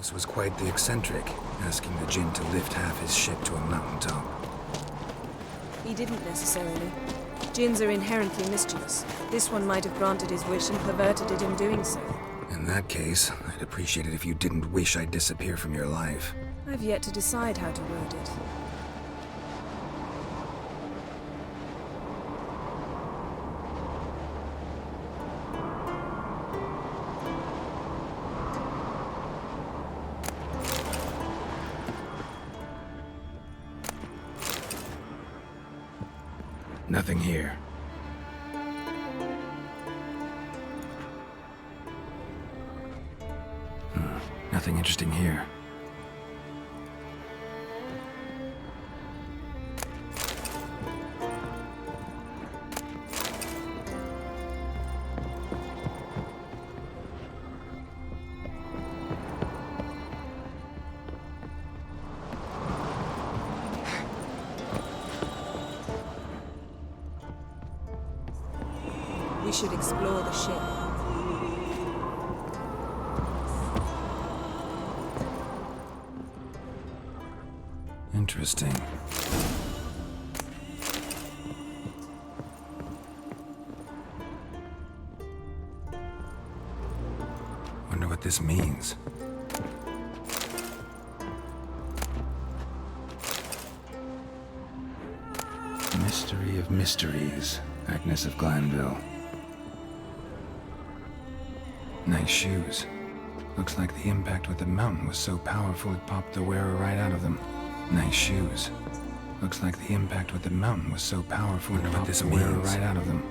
Amos was quite the eccentric, asking the Jinn to lift half his ship to a mountaintop. He didn't necessarily. Jinns are inherently mischievous. This one might have granted his wish and perverted it in doing so. In that case, I'd appreciate it if you didn't wish I'd disappear from your life. I've yet to decide how to word it. Nothing here. Nothing interesting here. We should explore the ship. Interesting. Wonder what this means. Mystery of mysteries, Agnes of Glanville. Nice shoes. Looks like the impact with the mountain was so powerful it popped the wearer right out of them. Nice shoes. Looks like the impact with the mountain was so powerful it popped the wearer right out of them.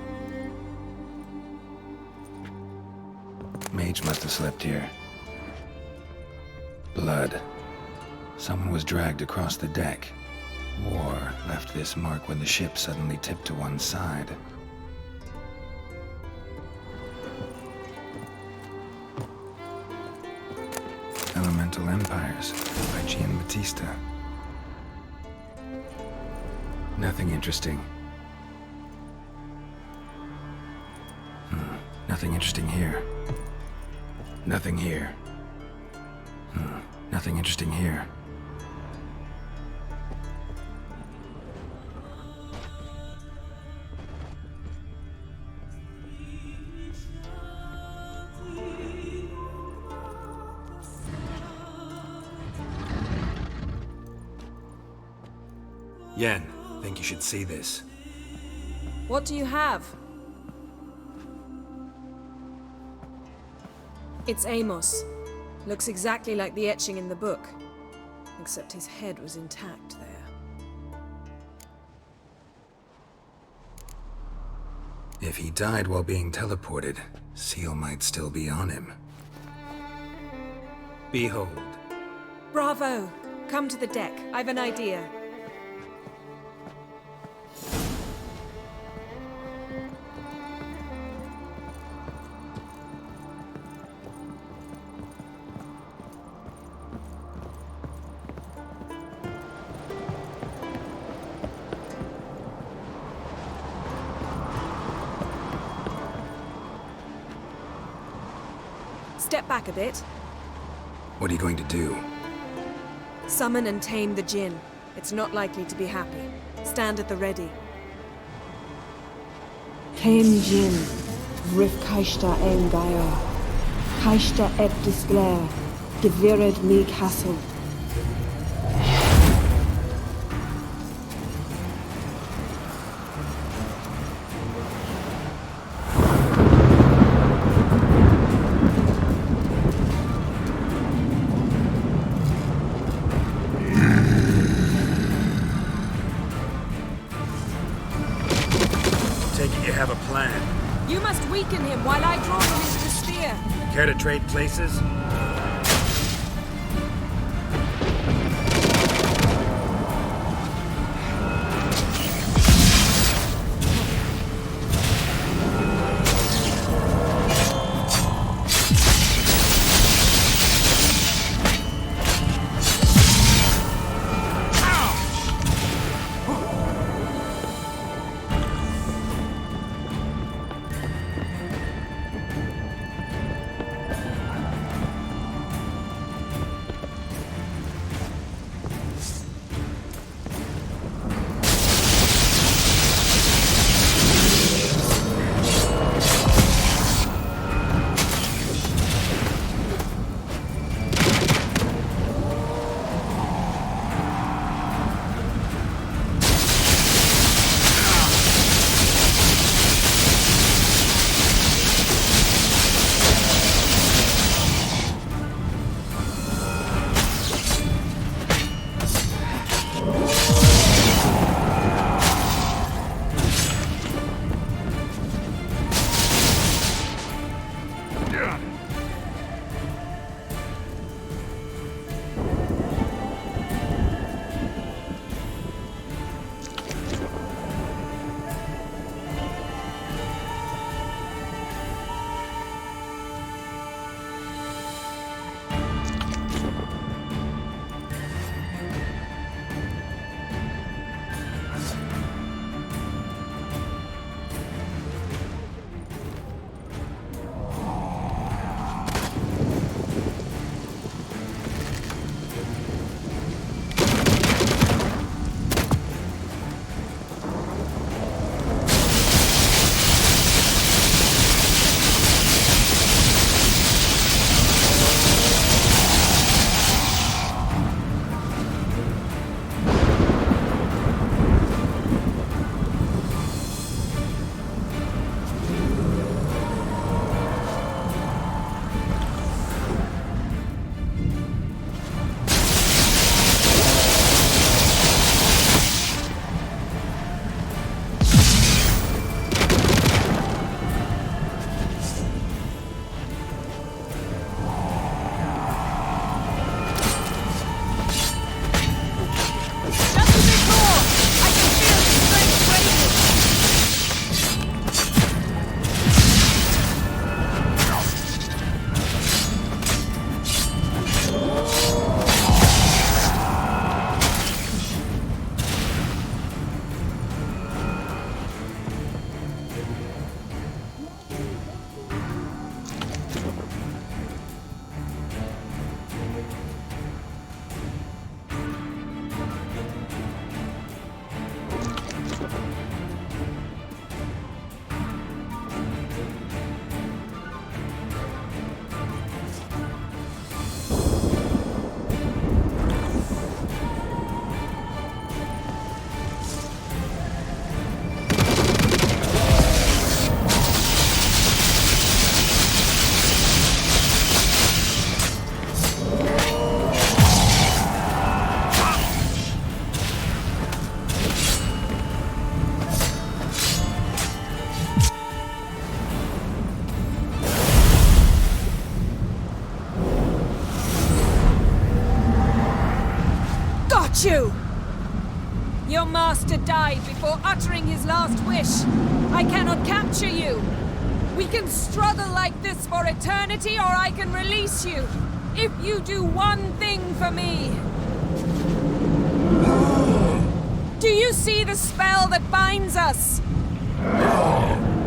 Mage must have slept here. Blood. Someone was dragged across the deck. War left this mark when the ship suddenly tipped to one side. Elemental Empires by Giambattista. Nothing interesting. Nothing interesting here. Nothing here. Nothing interesting here. Yen, think you should see this. What do you have? It's Amos. Looks exactly like the etching in the book. Except his head was intact there. If he died while being teleported, Seal might still be on him. Behold. Bravo! Come to the deck. I've an idea. Step back a bit. What are you going to do? Summon and tame the Jinn. It's not likely to be happy. Stand at the ready. Tame Jinn, Rif Kaishta en Gaia, Kaishta et Disclair, Devired me Castle. You have a plan. You must weaken him while I draw him into the sphere. Care to trade places? hate you! Your master died before uttering his last wish. I cannot capture you. We can struggle like this for eternity, or I can release you. If you do one thing for me. Do you see the spell that binds us?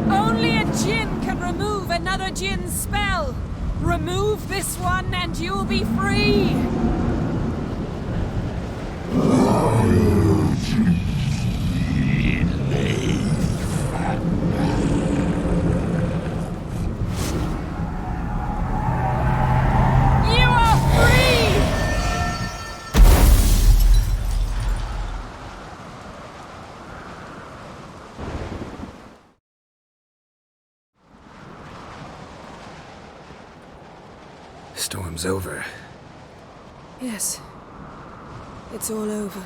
Only a Jinn can remove another Jinn's spell. Remove this one and you'll be free. You are free! Storm's over. Yes. It's all over.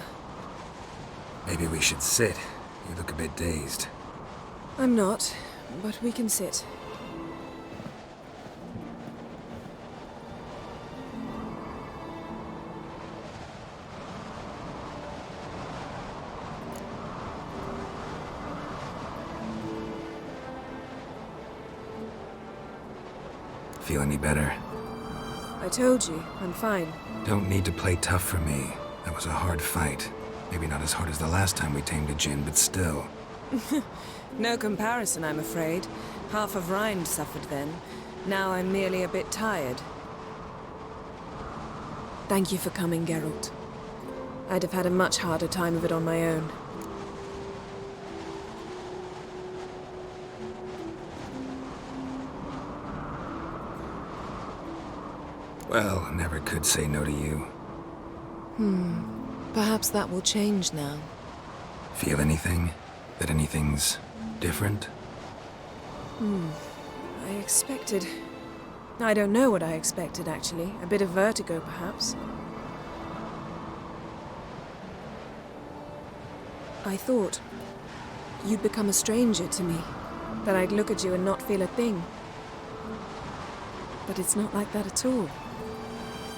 Maybe we should sit. You look a bit dazed. I'm not, but we can sit. Feel any better? I told you, I'm fine. Don't need to play tough for me. That was a hard fight. Maybe not as hard as the last time we tamed a Jinn, but still. No comparison, I'm afraid. Half of Rind suffered then. Now I'm merely a bit tired. Thank you for coming, Geralt. I'd have had a much harder time of it on my own. Well, I never could say no to you. Perhaps that will change now. Feel anything? That anything's different? I expected... I don't know what I expected, actually. A bit of vertigo, perhaps. I thought you'd become a stranger to me. That I'd look at you and not feel a thing. But it's not like that at all.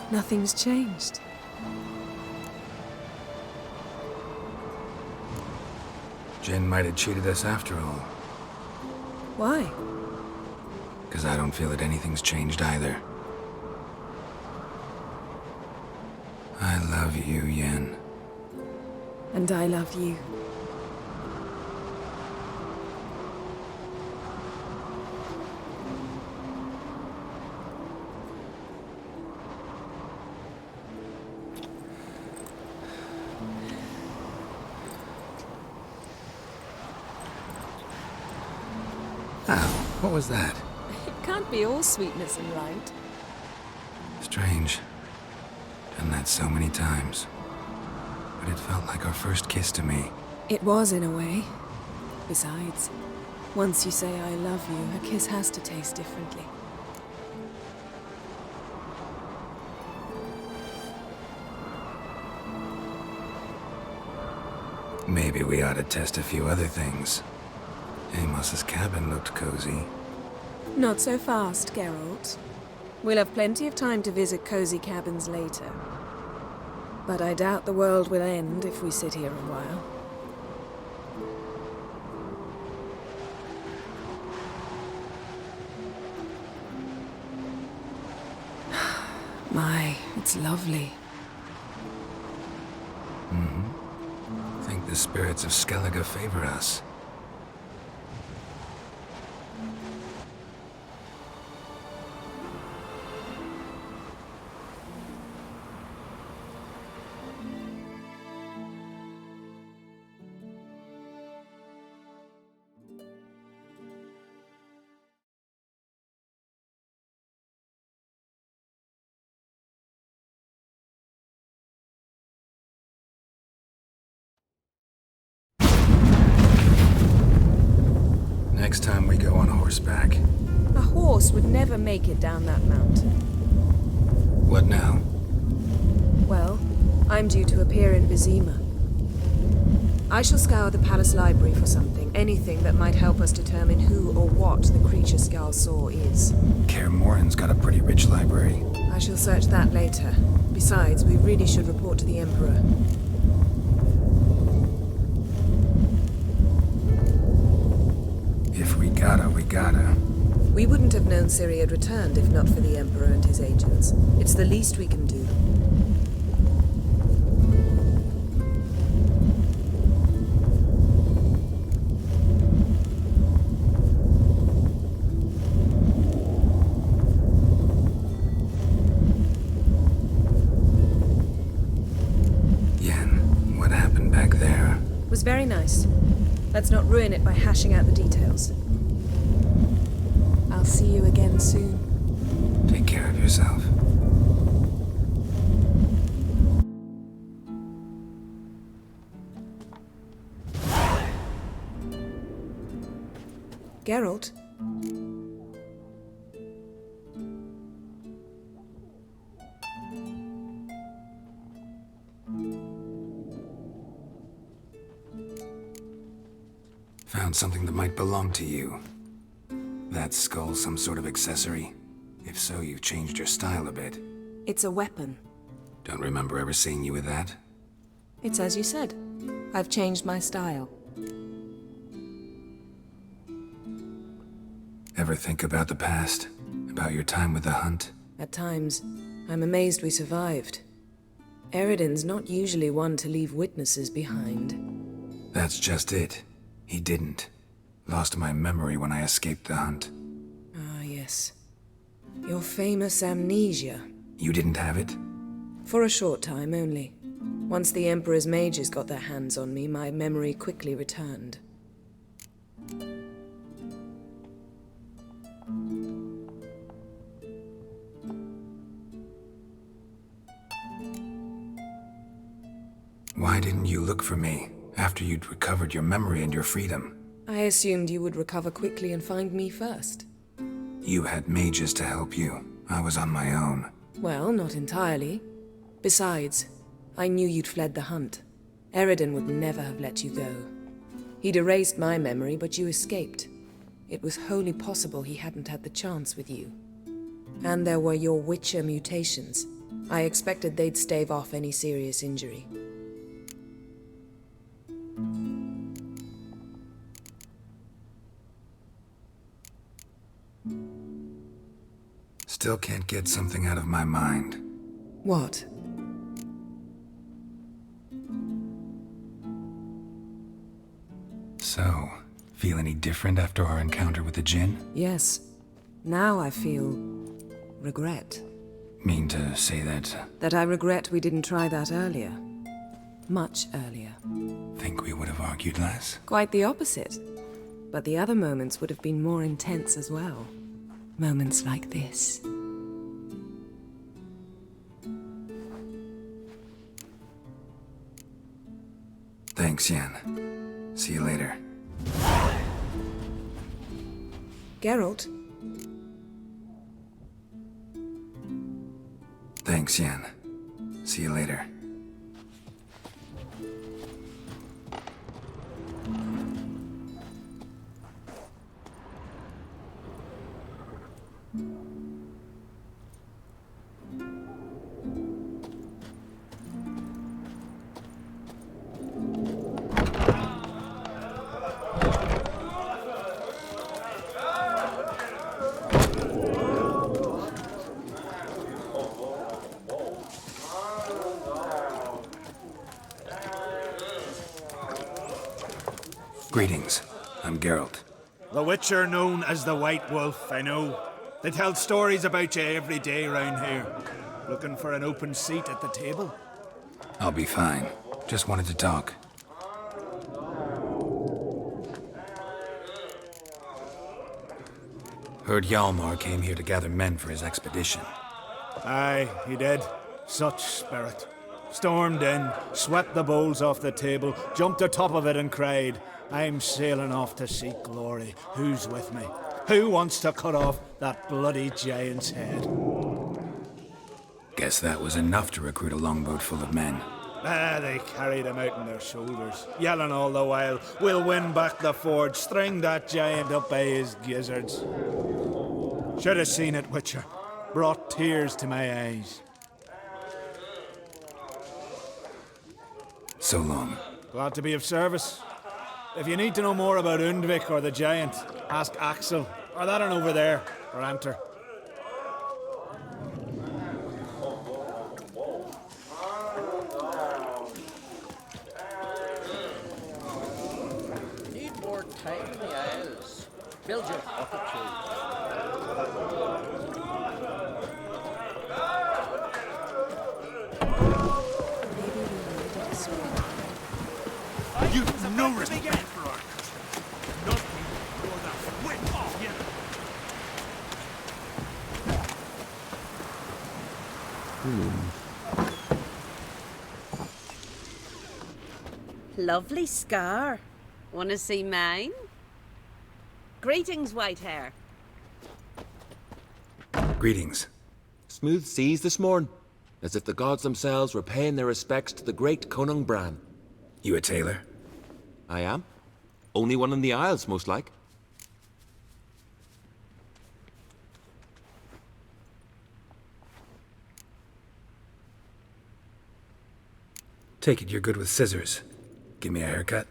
Nothing's changed. Jinn might have cheated us after all. Why? Because I don't feel that anything's changed either. I love you, Yen. And I love you. Ow, what was that? It can't be all sweetness and light. Strange. Done that so many times. But it felt like our first kiss to me. It was, in a way. Besides, once you say I love you, a kiss has to taste differently. Maybe we ought to test a few other things. Amos's cabin looked cozy. Not so fast, Geralt. We'll have plenty of time to visit cozy cabins later. But I doubt the world will end if we sit here a while. My, it's lovely. I think the spirits of Skellige favor us. Next time we go on horseback. A horse would never make it down that mountain. What now? Well, I'm due to appear in Vizima. I shall scour the palace library for something, anything that might help us determine who or what the creature Skal saw is. Kaer Morhen's got a pretty rich library. I shall search that later. Besides, we really should report to the Emperor. gotta. We wouldn't have known Ciri had returned if not for the Emperor and his agents. It's the least we can do. Yen, what happened back there? It was very nice. Let's not ruin it by hashing out the details. I'll see you again soon. Take care of yourself. Geralt? Found something that might belong to you. That skull some sort of accessory? If so, you've changed your style a bit. It's a weapon. Don't remember ever seeing you with that? It's as you said. I've changed my style. Ever think about the past? About your time with the Hunt? At times, I'm amazed we survived. Eredin's not usually one to leave witnesses behind. That's just it. He didn't. Lost my memory when I escaped the Hunt. Ah, yes. Your famous amnesia. You didn't have it? For a short time only. Once the Emperor's mages got their hands on me, my memory quickly returned. Why didn't you look for me after you'd recovered your memory and your freedom? I assumed you would recover quickly and find me first. You had mages to help you. I was on my own. Well, not entirely. Besides, I knew you'd fled the Hunt. Eredin would never have let you go. He'd erased my memory, but you escaped. It was wholly possible he hadn't had the chance with you. And there were your Witcher mutations. I expected they'd stave off any serious injury. Still can't get something out of my mind. What? So, feel any different after our encounter with the Jinn? Yes. Now I feel regret. Mean to say that? That I regret we didn't try that earlier. Much earlier. Think we would have argued less? Quite the opposite. But the other moments would have been more intense as well. Moments like this. Thanks, Yen. See you later. Geralt? Thanks, Yen. See you later. Greetings. I'm Geralt. The Witcher known as the White Wolf, I know. They tell stories about you every day round here. Looking for an open seat at the table? I'll be fine. Just wanted to talk. Heard Hjalmar came here to gather men for his expedition. Aye, he did. Such spirit. Stormed in, swept the bowls off the table, jumped atop of it and cried, "I'm sailing off to seek glory. Who's with me? Who wants to cut off that bloody giant's head?" Guess that was enough to recruit a longboat full of men. They carried him out on their shoulders, yelling all the while, "We'll win back the forge, string that giant up by his gizzards." Should have seen it, Witcher. Brought tears to my eyes. So long. Glad to be of service. If you need to know more about Undvik or the giant, ask Axel. Or that one over there, or enter. Need more time in the aisles. Build your bucket too. You've no respect for our country. Nothing more than whip off you. Lovely scar. Wanna see mine? Greetings, Whitehair. Greetings. Smooth seas this morn, as if the gods themselves were paying their respects to the great Conung Bran. You a tailor? I am. Only one in the Isles, most like. Take it you're good with scissors. Give me a haircut.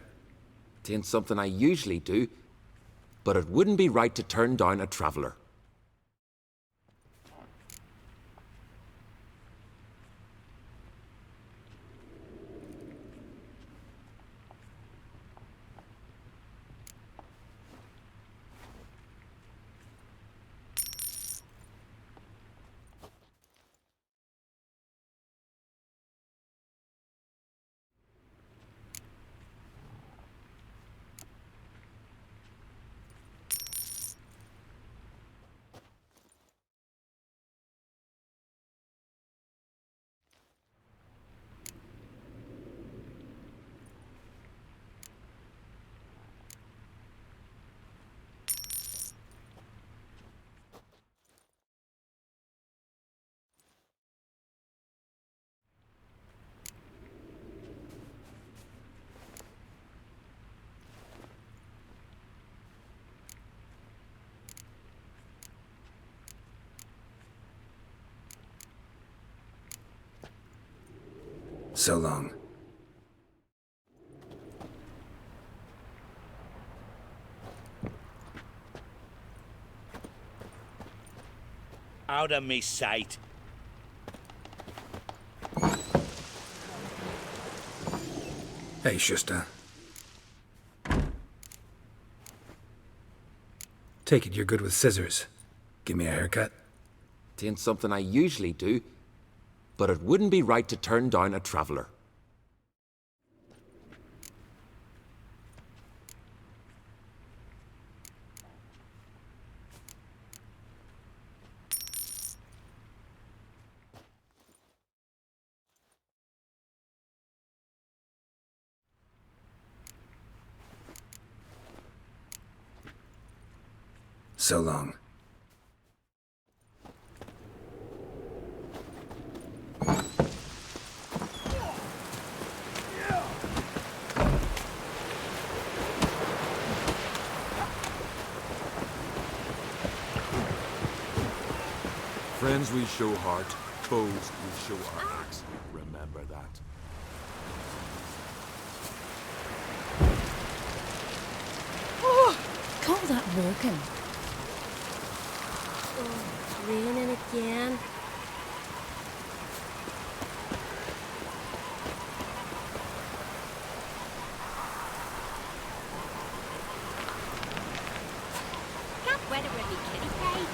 Tain't something I usually do, but it wouldn't be right to turn down a traveller. So long. Out of me sight. Hey, Shusta. Take it you're good with scissors. Give me a haircut. Tain't something I usually do, but it wouldn't be right to turn down a traveller. So long. Friends we show heart, foes we show our axe. Remember that. Call that walking. Oh, raining again. Can't weather with me, kitty pie.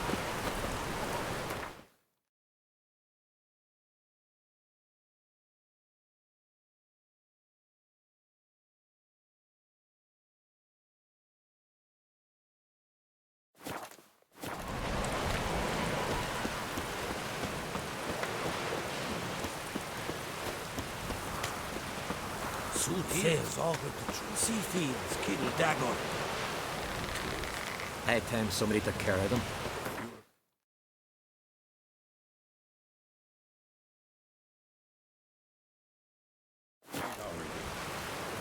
Soothsayers all with the true sea fiends, Kittle Dagon. High time somebody took care of them.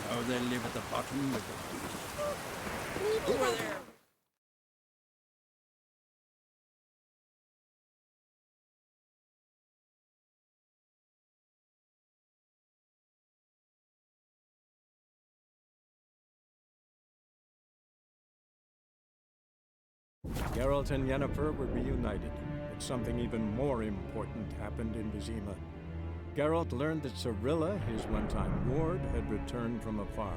How they live at the bottom of the Over there. Geralt and Yennefer were reunited, but something even more important happened in Vizima. Geralt learned that Cirilla, his one-time ward, had returned from afar,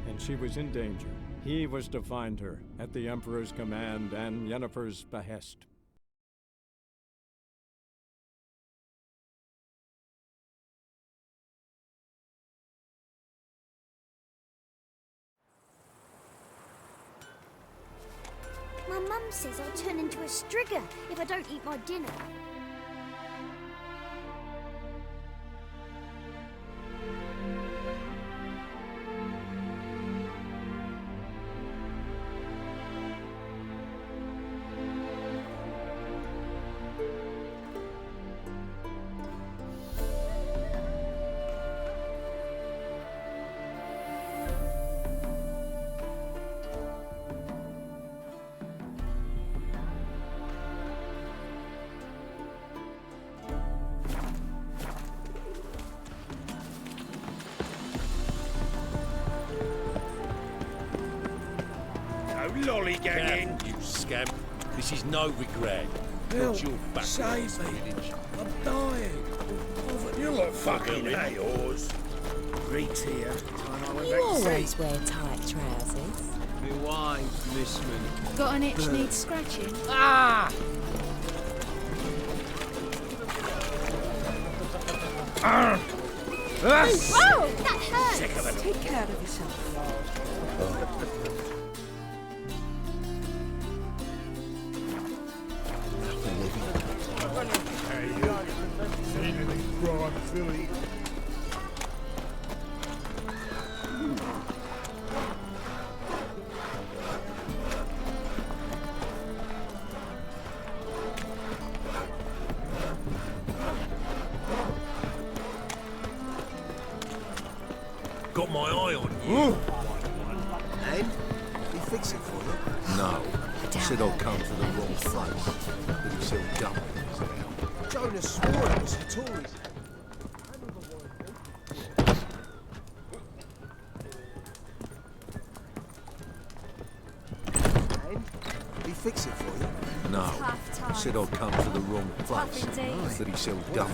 and she was in danger. He was to find her, at the Emperor's command and Yennefer's behest. My mum says I'll turn into a strigger if I don't eat my dinner. Lollygagging! You scamp. This is no regret. Not your back. Save me! I'm dying! You look fucking yours. Reed's here. You always wear tight trousers. Me wife, Missman. Got an itch needs scratching? Ah! Whoa! That hurts! Sick of it. Take care of yourself. Silly. Got my eye on you. And? We fix it for you? No. Said I'll come to the wrong place. But he still dumb. Jonas swore it was the Tories. And? We fix it for you? No. Tough times. Said I'll come to the wrong place. Tough indeed. But he still dumb.